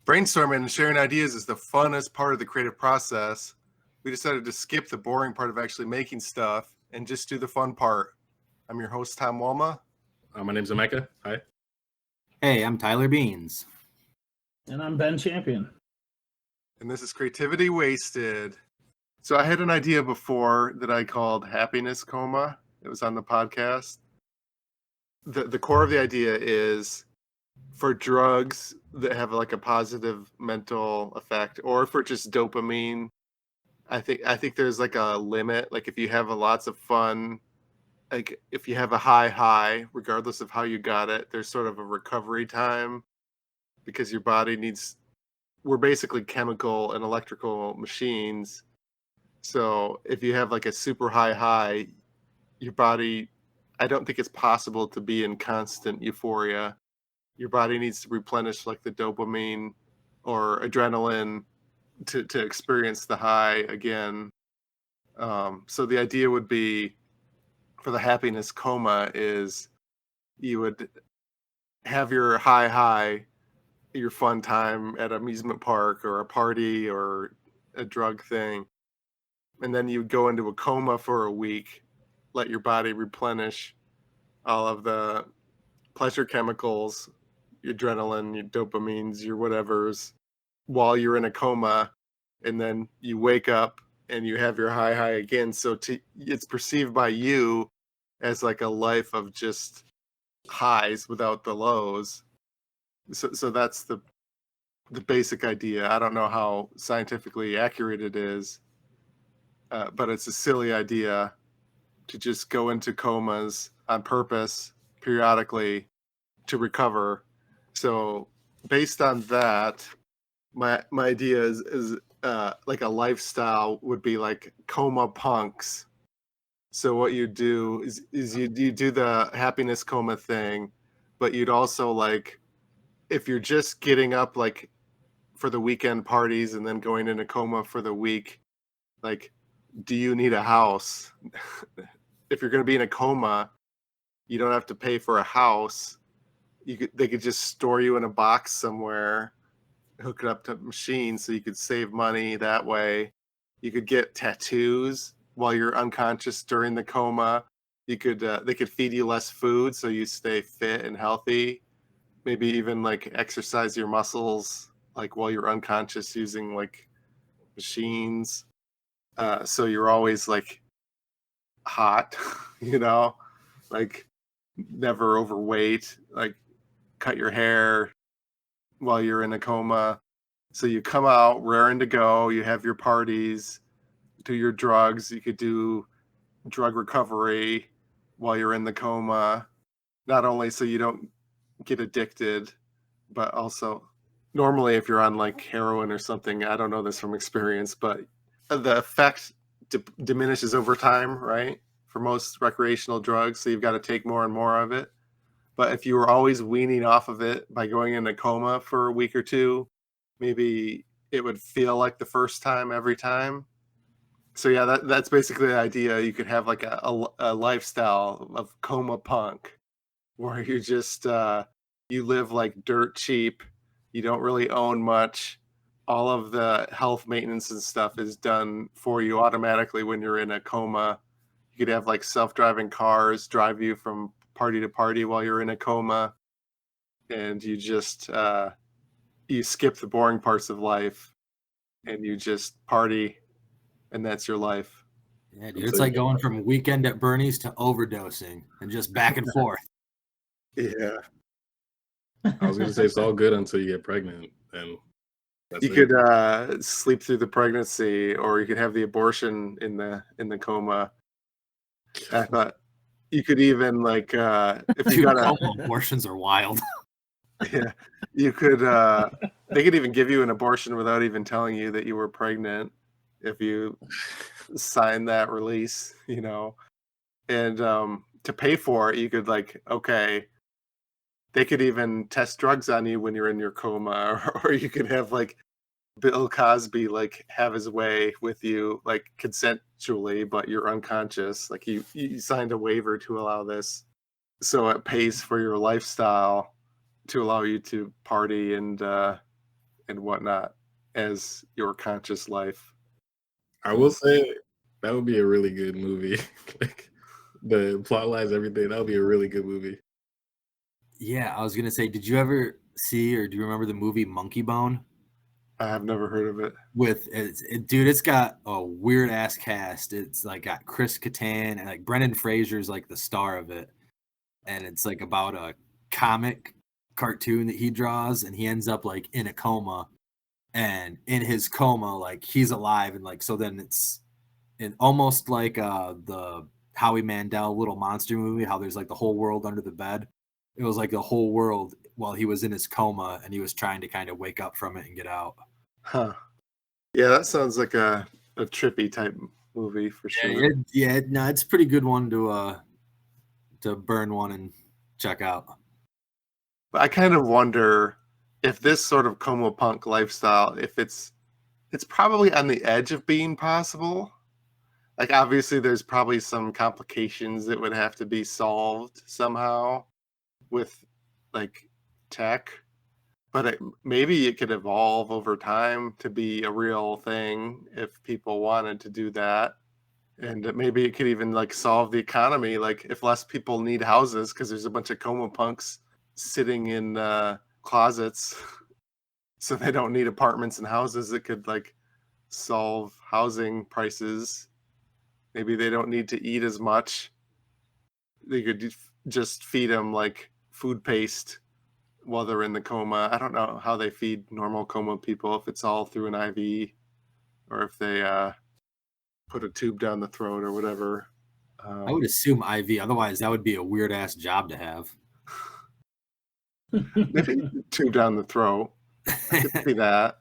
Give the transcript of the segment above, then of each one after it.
Brainstorming and sharing ideas is the funnest part of the creative process. We decided to skip the boring part of actually making stuff and just do the fun part. I'm your host, Tom Walma. My name's Emeka. Hi. Hey, I'm Tyler Beans. And I'm Ben Champion. And this is Creativity Wasted. So I had an idea before that I called Happiness Coma. It was on the podcast. The core of the idea is for drugs that have like a positive mental effect, or for just dopamine. I think there's like a limit. Like if you have lots of fun, like if you have a high, regardless of how you got it, there's sort of a recovery time because your body needs. We're basically chemical and electrical machines. So if you have like a super high, your body, I don't think it's possible to be in constant euphoria. Your body needs to replenish like the dopamine or adrenaline to experience the high again. So the idea would be for the happiness coma is you would have your high, your fun time at an amusement park or a party or a drug thing. And then you would go into a coma for a week, let your body replenish all of the pleasure chemicals, your adrenaline, your dopamines, your whatevers, while you're in a coma, and then you wake up and you have your high again. So it's perceived by you as like a life of just highs without the lows. So that's the basic idea. I don't know how scientifically accurate it is, but it's a silly idea to just go into comas on purpose periodically to recover. So based on that, my idea is like a lifestyle would be like coma punks. So what you do is you do the happiness coma thing, but you'd also like, if you're just getting up like for the weekend parties and then going into coma for the week, like, do you need a house? If you're going to be in a coma, you don't have to pay for a house. They could just store you in a box somewhere, hook it up to machines so you could save money that way. You could get tattoos while you're unconscious during the coma. You could they could feed you less food so you stay fit and healthy. Maybe even like exercise your muscles like while you're unconscious using like machines. So you're always like hot, like never overweight, like cut your hair while you're in a coma. So you come out raring to go, you have your parties, do your drugs, you could do drug recovery while you're in the coma, not only so you don't get addicted, but also normally if you're on like heroin or something, I don't know this from experience, but the effect diminishes over time, right? For most recreational drugs, so you've got to take more and more of it. But if you were always weaning off of it by going into coma for a week or two, maybe it would feel like the first time every time. So yeah, that's basically the idea. You could have like a lifestyle of coma punk, where you just you live like dirt cheap. You don't really own much. All of the health maintenance and stuff is done for you automatically when you're in a coma. You could have like self-driving cars drive you from party to party while you're in a coma, and you just you skip the boring parts of life and you just party, and that's your life. Yeah, dude, it's like going from Weekend at Bernie's to overdosing and just back and forth. Yeah. I was going to say it's all good until you get pregnant, and you could sleep through the pregnancy, or you could have the abortion in the coma. I thought you could even like if you got abortions are wild. Yeah, you could they could even give you an abortion without even telling you that you were pregnant if you sign that release, and to pay for it you could like, okay, they could even test drugs on you when you're in your coma, or you could have like Bill Cosby like have his way with you, like consensually, but you're unconscious. Like you signed a waiver to allow this, so it pays for your lifestyle to allow you to party and and whatnot as your conscious life. I will say that would be a really good movie. Like the plot lines, everything. That would be a really good movie. Yeah, I was gonna say, did you ever see or do you remember the movie Monkey Bone? I have never heard of it. Dude, it's got a weird ass cast. It's like got Chris Kattan and like Brendan Fraser's like the star of it, and it's like about a comic cartoon that he draws, and he ends up like in a coma, and in his coma, like he's alive, and like so then it's almost like the Howie Mandel Little Monster movie, how there's like the whole world under the bed. It was like the whole world while he was in his coma, and he was trying to kind of wake up from it and get out. Huh. Yeah, that sounds like a trippy type movie for sure. No, it's a pretty good one to burn one and check out. But I kind of wonder if this sort of coma punk lifestyle, if it's probably on the edge of being possible. Like obviously there's probably some complications that would have to be solved somehow with like tech, but maybe it could evolve over time to be a real thing if people wanted to do that. And maybe it could even like solve the economy, like if less people need houses because there's a bunch of coma punks sitting in closets so they don't need apartments and houses. It could like solve housing prices. Maybe they don't need to eat as much. They could just feed them like food paste while they're in the coma. I don't know how they feed normal coma people, if it's all through an IV or if they put a tube down the throat or whatever. I would assume IV. Otherwise, that would be a weird ass job to have. Maybe tube down the throat. I could see that.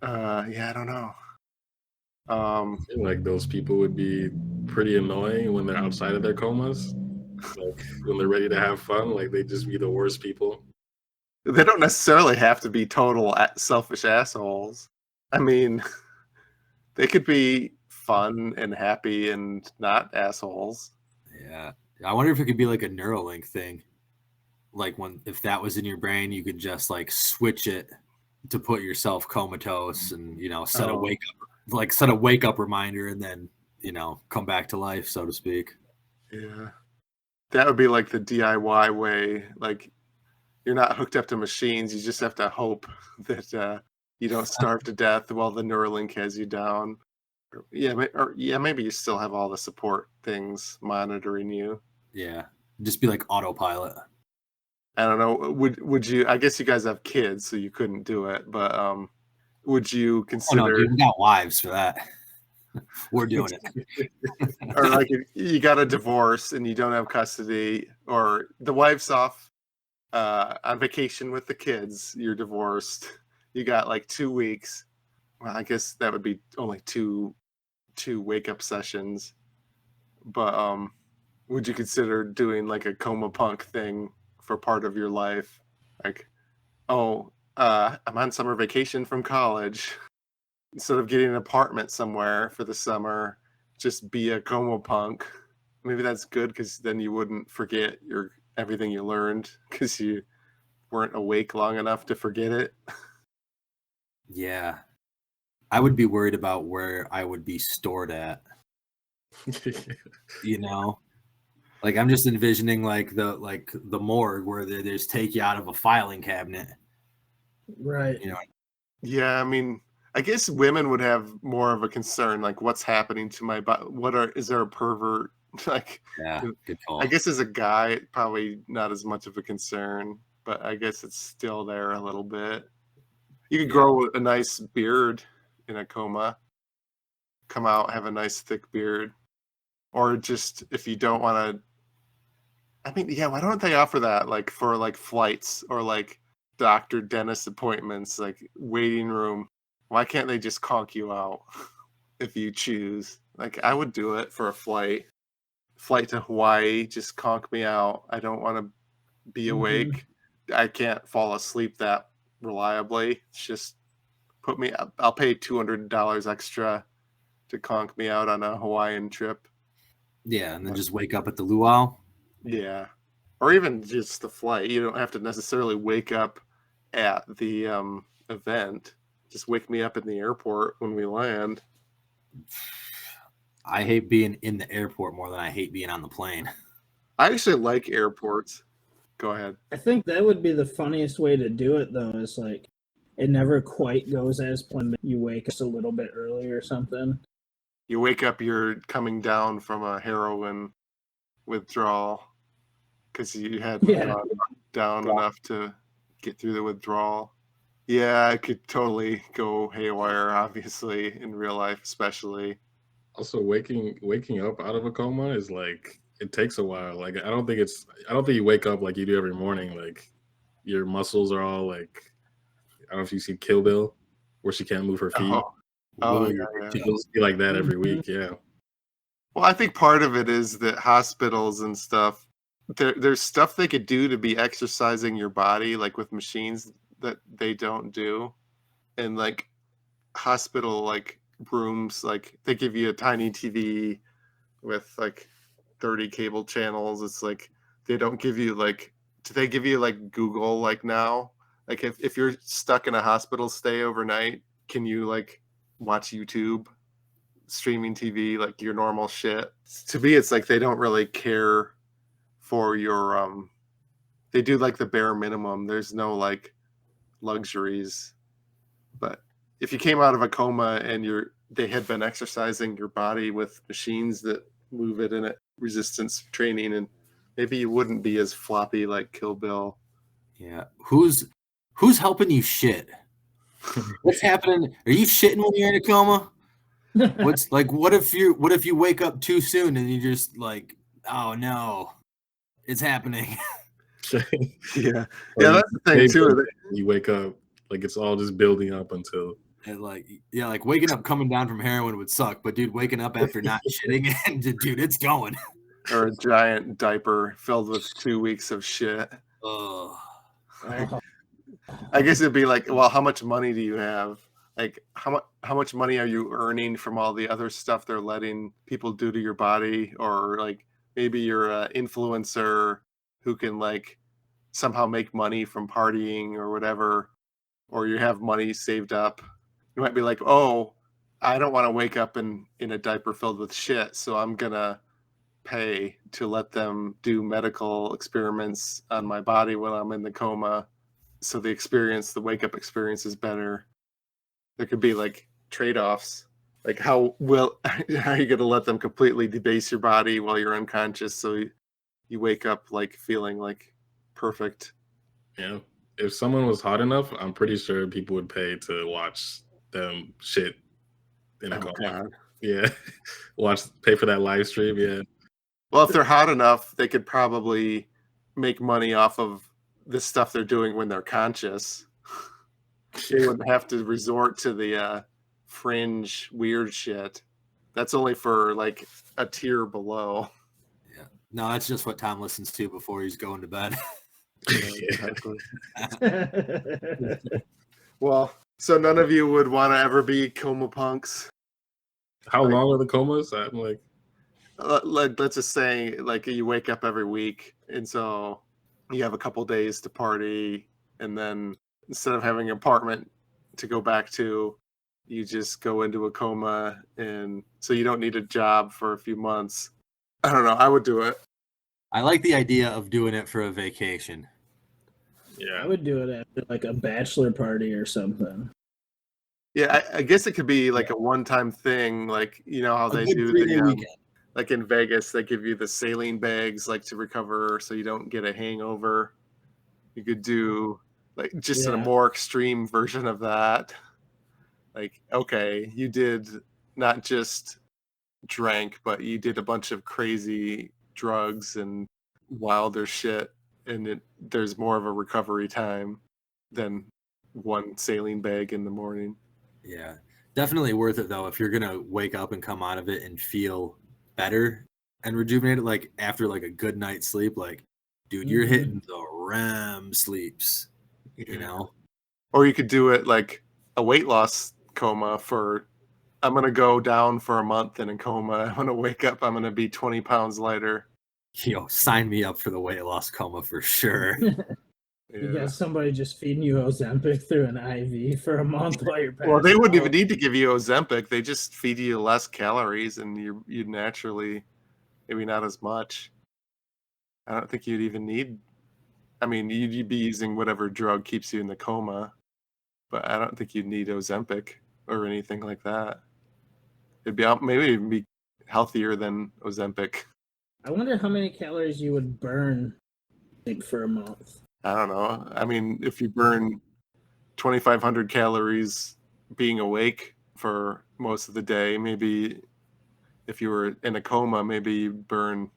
Yeah, I don't know. I feel like those people would be pretty annoying when they're outside of their comas. Like when they're ready to have fun, like they just be the worst people. They don't necessarily have to be total selfish assholes. I mean, they could be fun and happy and not assholes. Yeah. I wonder if it could be like a Neuralink thing. Like if that was in your brain, you could just like switch it to put yourself comatose and, set a wake up reminder and then, come back to life, so to speak. Yeah. That would be like the DIY way. Like you're not hooked up to machines. You just have to hope that you don't starve to death while the Neuralink has you down. Maybe you still have all the support things monitoring you. Yeah. Just be like autopilot. I don't know. Would you? I guess you guys have kids, so you couldn't do it. But would you consider? Oh no, dude, we got wives for that. We're doing it. Or like if you got a divorce and you don't have custody, or the wife's off on vacation with the kids. You're divorced. You got like 2 weeks. Well, I guess that would be only two wake up sessions. But would you consider doing like a coma punk thing for part of your life? Like, I'm on summer vacation from college. Instead of getting an apartment somewhere for the summer, just be a coma punk. Maybe that's good because then you wouldn't forget everything you learned because you weren't awake long enough to forget it. Yeah. I would be worried about where I would be stored at. Like I'm just envisioning like the morgue where they just take you out of a filing cabinet. Right. Yeah, I mean, I guess women would have more of a concern, like what's happening to my body. Is there a pervert? Like, Yeah, good call. I guess as a guy, probably not as much of a concern, but I guess it's still there a little bit. You could grow a nice beard in a coma, come out, have a nice thick beard, or just if you don't want to. I mean, yeah, why don't they offer that like for like flights or like doctor dentist appointments, like waiting room? Why can't they just conk you out if you choose? Like I would do it for a flight to Hawaii, just conk me out. I don't want to be awake. I can't fall asleep that reliably. It's just put me up. I'll pay $200 extra to conk me out on a Hawaiian trip. Yeah, and then just wake up at the luau. Yeah. Or even just the flight. You don't have to necessarily wake up at the event. Just wake me up in the airport when we land. I hate being in the airport more than I hate being on the plane. I actually like airports. Go ahead. I think that would be the funniest way to do it, though, is like it never quite goes as planned. You wake us a little bit early or something. You wake up, you're coming down from a heroin withdrawal because you hadn't gone down enough to get through the withdrawal. Yeah, I could totally go haywire, obviously, in real life, especially. Also, waking up out of a coma is like, it takes a while. Like I don't think you wake up like you do every morning. Like your muscles are all like, I don't know if you see Kill Bill, where she can't move her feet. Oh, It'll be like that every week. Yeah. Well, I think part of it is that hospitals and stuff, there's stuff they could do to be exercising your body, like with machines that they don't do. And like hospital like rooms, like they give you a tiny TV with like 30 cable channels. It's like they don't give you like, do they give you like Google like now? Like if you're stuck in a hospital stay overnight, can you like watch YouTube, streaming TV, like your normal shit? To me, it's like they don't really care for your they do like the bare minimum. There's no like luxuries. But if you came out of a coma and they had been exercising your body with machines that move it in it, resistance training, and maybe you wouldn't be as floppy like Kill Bill. Yeah. Who's helping you shit? What's happening? Are you shitting when you're in a coma? What's like what if you wake up too soon and you just like, oh no, it's happening. Yeah, that's the thing too. You wake up, like it's all just building up until. And like waking up coming down from heroin would suck, but dude, waking up after not shitting, and dude, it's going. Or a giant diaper filled with 2 weeks of shit. I guess it'd be like, well, how much money do you have? Like, how much money are you earning from all the other stuff they're letting people do to your body? Or like maybe you're an influencer who can like somehow make money from partying or whatever, or you have money saved up. You might be like, oh, I don't want to wake up in a diaper filled with shit, so I'm gonna pay to let them do medical experiments on my body when I'm in the coma, so the wake up experience is better. There could be like trade-offs, like how are you going to let them completely debase your body while you're unconscious so you wake up like feeling like perfect? Yeah, if someone was hot enough, I'm pretty sure people would pay to watch them shit in a coma. God. Yeah, pay for that live stream. Yeah. Well, if they're hot enough, they could probably make money off of the stuff they're doing when they're conscious. They wouldn't have to resort to the fringe weird shit. That's only for like a tier below. Yeah. No, that's just what Tom listens to before he's going to bed. Well, so none of you would want to ever be coma punks? How long are the comas? I'm like, let's just say like you wake up every week, and so you have a couple days to party, and then instead of having an apartment to go back to, you just go into a coma, and so you don't need a job for a few months. I don't know. I would do it. I like the idea of doing it for a vacation. Yeah, I would do it after like a bachelor party or something. Yeah, I guess it could be like a one-time thing, like you know how they do the like in Vegas, they give you the saline bags like to recover so you don't get a hangover. You could do like just a more extreme version of that. Like, okay, you did not just drank, but you did a bunch of crazy drugs and wilder shit, and there's more of a recovery time than one saline bag in the morning. Yeah, definitely worth it though if you're gonna wake up and come out of it and feel better and rejuvenated, like after like a good night's sleep. Like, dude, you're hitting the REM sleeps, you know. Or you could do it like a weight loss coma for, I'm gonna go down for a month in a coma. I'm gonna wake up, I'm gonna be 20 pounds lighter. Sign me up for the weight loss coma for sure. You got somebody just feeding you Ozempic through an IV for a month while you're Well, they passing wouldn't out. even need to give you Ozempic. They just feed you less calories, and you'd naturally, maybe not as much. I don't think you'd even need. I mean, you'd be using whatever drug keeps you in the coma, but I don't think you'd need Ozempic or anything like that. It'd be maybe it'd be healthier than Ozempic. I wonder how many calories you would burn for a month. I don't know. I mean, if you burn 2,500 calories being awake for most of the day, maybe if you were in a coma, maybe you burn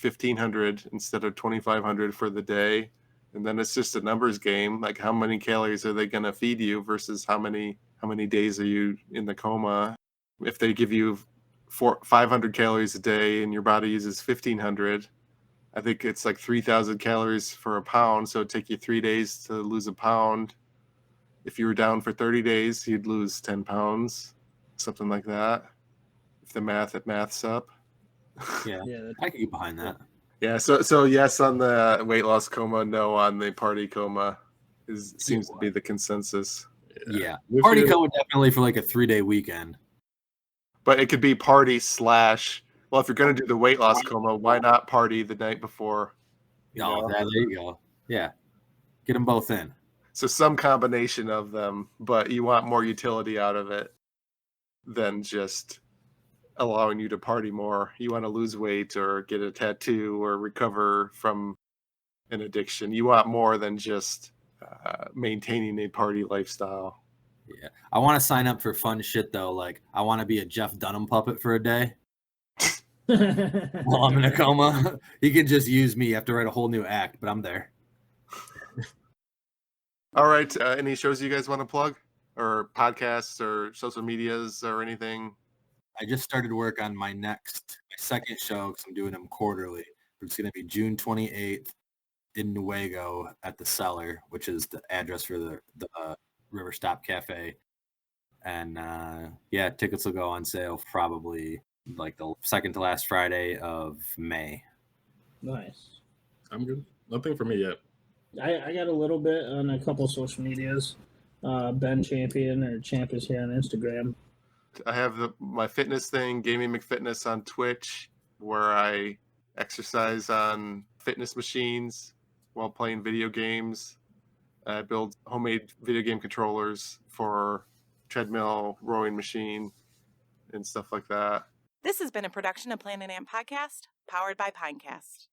1,500 instead of 2,500 for the day. And then it's just a numbers game. Like, how many calories are they going to feed you versus how many days are you in the coma? If they give you 500 calories a day and your body uses 1,500, I think it's like 3,000 calories for a pound. So it'd take you 3 days to lose a pound. If you were down for 30 days, you'd lose 10 pounds, something like that. If the math's up. Yeah, Yeah, I can get behind that. Yeah, so yes on the weight loss coma, no on the party coma seems to be the consensus. Yeah, We party feel- coma definitely for like a 3-day weekend. But it could be party / well, if you're going to do the weight loss coma, why not party the night before? You Oh, know? there you go. Yeah, get them both in. So some combination of them, but you want more utility out of it than just allowing you to party more. You want to lose weight or get a tattoo or recover from an addiction. You want more than just maintaining a party lifestyle. Yeah, I want to sign up for fun shit though. Like, I want to be a Jeff Dunham puppet for a day while I'm in a coma. He can just use me. I have to write a whole new act, but I'm there. All right. Any shows you guys want to plug, or podcasts, or social medias, or anything? I just started work on my second show because I'm doing them quarterly. It's going to be June 28th in Newego at the Cellar, which is the address for the River Stop Cafe. And yeah, tickets will go on sale probably like the second to last Friday of May. Nice. I'm good. Nothing for me yet. I got a little bit on a couple social medias. Ben Champion or Champ is here on Instagram. I have my fitness thing, Gaming McFitness on Twitch, where I exercise on fitness machines while playing video games. I build homemade video game controllers for treadmill, rowing machine, and stuff like that. This has been a production of Planet Amp Podcast, powered by Pinecast.